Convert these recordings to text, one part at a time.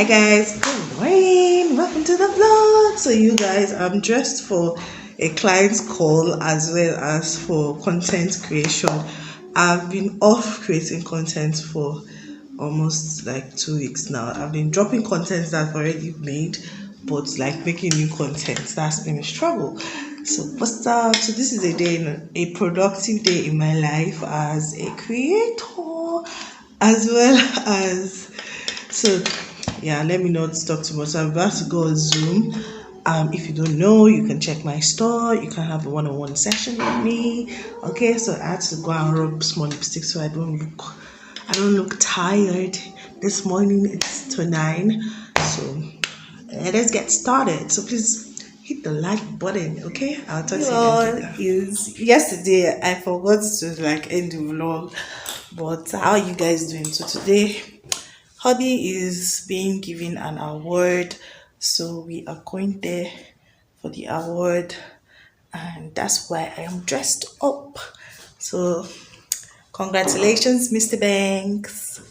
Hi guys, good morning. Welcome to the vlog. So you guys, I'm dressed for a client's call as well as for content creation. I've been off creating content for almost like 2 weeks now. I've been dropping content that I've already made, but like making new content, that's been a struggle. So what's up? So this is a productive day in my life as a creator, as well as yeah, let me not talk too much. So I'm about to go on Zoom. If you don't know, you can check my store. You can have a one-on-one session with me. Okay, so I had to go and rub small lipstick so I don't look tired. This morning it's 9, so let's get started. So please hit the like button. Okay, I'll talk to you guys later. Yesterday I forgot to end the vlog, but how are you guys doing? So today Hubby is being given an award, so we are going there for the award, and that's why I am dressed up. So congratulations, Mr. Banks.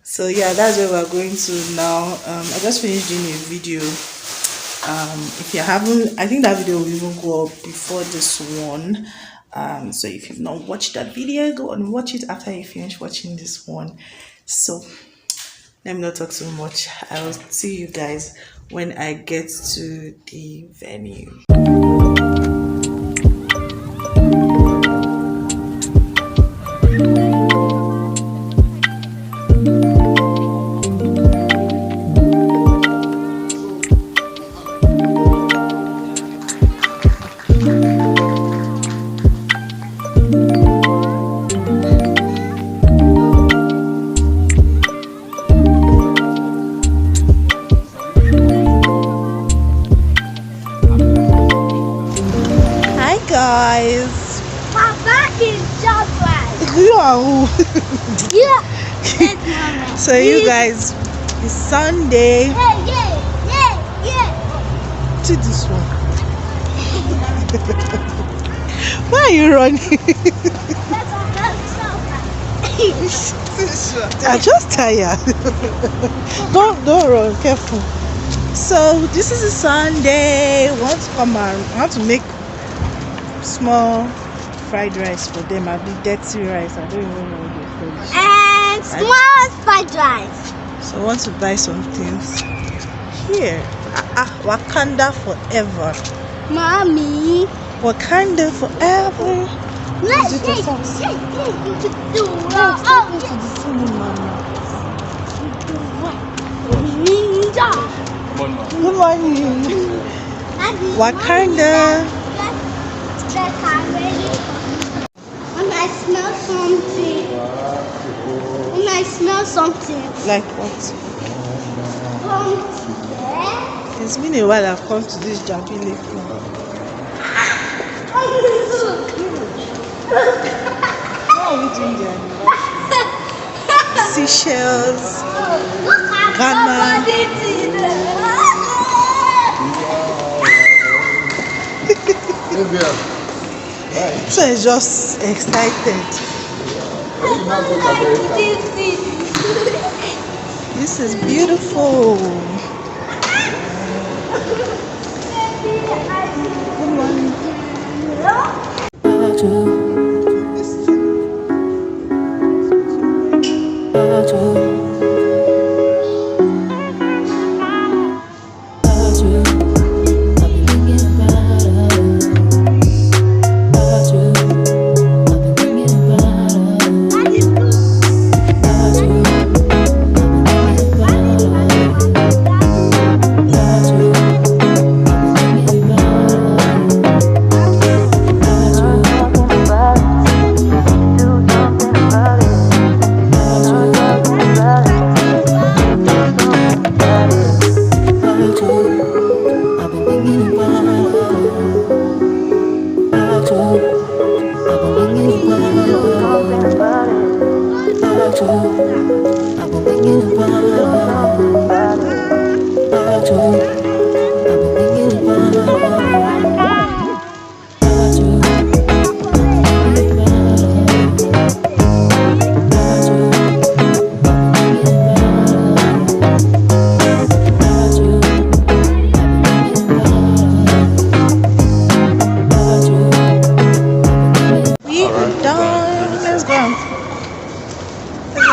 So yeah, that's where we're going to now. I just finished doing a video. If you haven't, I think that video will even go up before this one. So if you've not watched that video, go and watch it after you finish watching this one. So let me not talk too much. I'll see you guys when I get to the venue. Guys, my back is just right. Yeah. So you guys, it's Sunday. Yeah. To this one. Why are you running? I'm just tired. don't run, careful. So this is a Sunday. I want to come and I want to make small fried rice for them. I'll be dirty rice. I don't even know what they call it. And small fried rice. So I want to buy some things here. Wakanda forever. Mommy. Wakanda forever. Let's go to the cinema. Good morning. Wakanda. When I smell something. Like what? It's been a while I've come to this Jabile floor. What are we doing there? Seashells, Ghana. So it's just excited. This is beautiful. Good morning.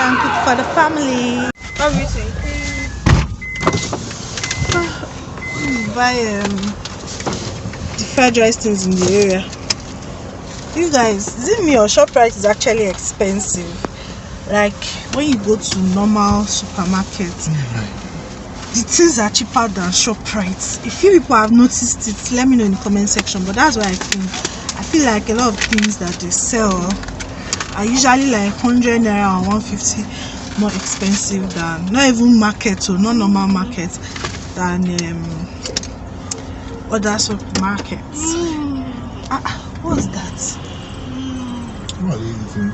and cook for the family. What do you think? Buy the fried rice things in the area. You guys, is it me or ShopRite is actually expensive? Like when you go to normal supermarkets, the things are cheaper than ShopRite. A few people have noticed it. Let me know in the comment section. But that's what I think. I feel like a lot of things that they sell are usually like 100 naira or 150 more expensive than, not even market or not normal market, than other supermarkets. What's that? What are you eating?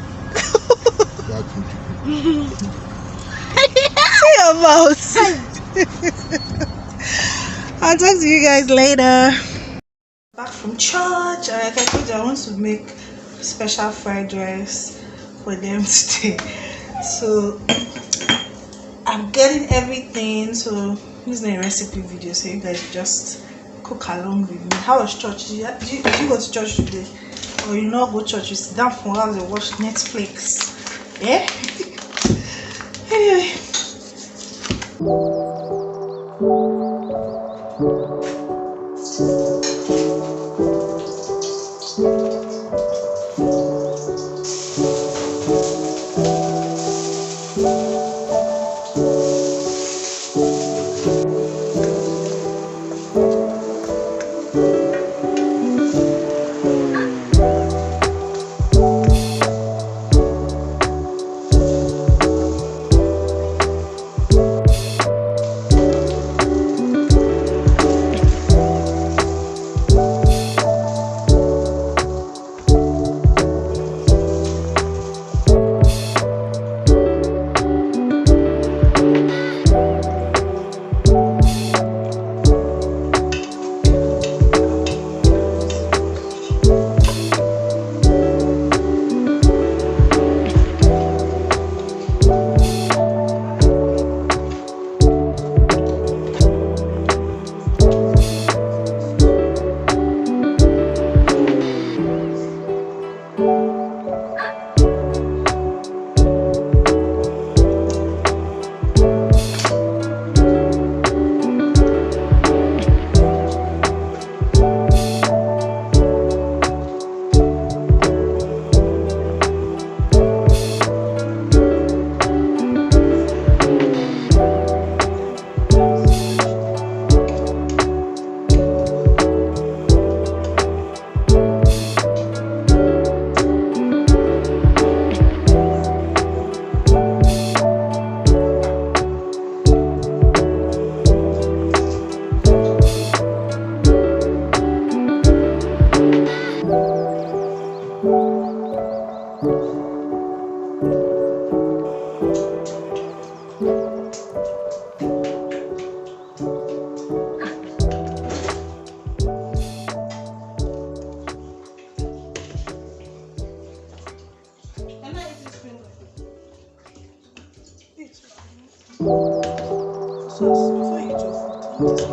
Say your mouth. I'll talk to you guys later. Back from church, and like I told you, I want to make special fried rice for them today. So I'm getting everything. So this is not a recipe video, so you guys just cook along with me. How was church? Did you go to church today? Or you not go to church? You sit down for a while and watch Netflix. Yeah? Anyway. Sauce before you eat your food.